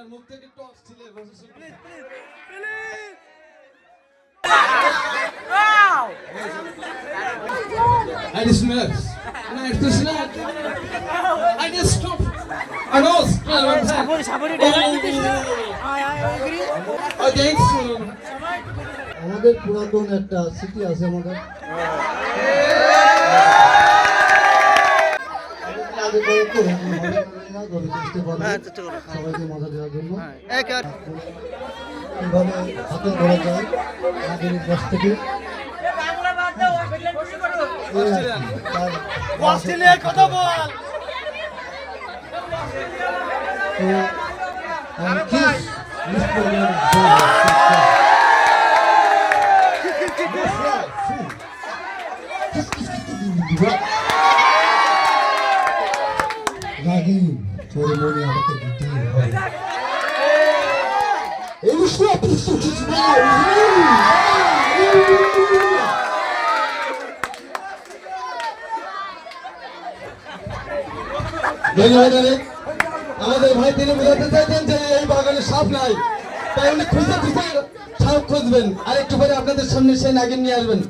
আপনার মুখ থেকে টক ছিলে I just nerves. And I just nerves. I just stop. I know. Sabri Oh, thanks. আমাদের পুরাতন একটা স্মৃতি আছে আমাদের সবাইকে মজা দেওয়ার জন্য কিভাবে হাতে ধরা যায় আগের কাছ থেকে অস্ট্রেলিয়ার কথা বল রাগি তোর মনে আমাকে দিতেই হবে এই সব কিছু কিছু আমাদের ভাই তিনি বোঝাতে চাইছেন যে এই বাগানে সাপ নাই তাই উনি খুঁজে খুঁজে সাপ খুঁজবেন আর একটু পরে আপনাদের সামনে সেই নাগিন নিয়ে আসবেন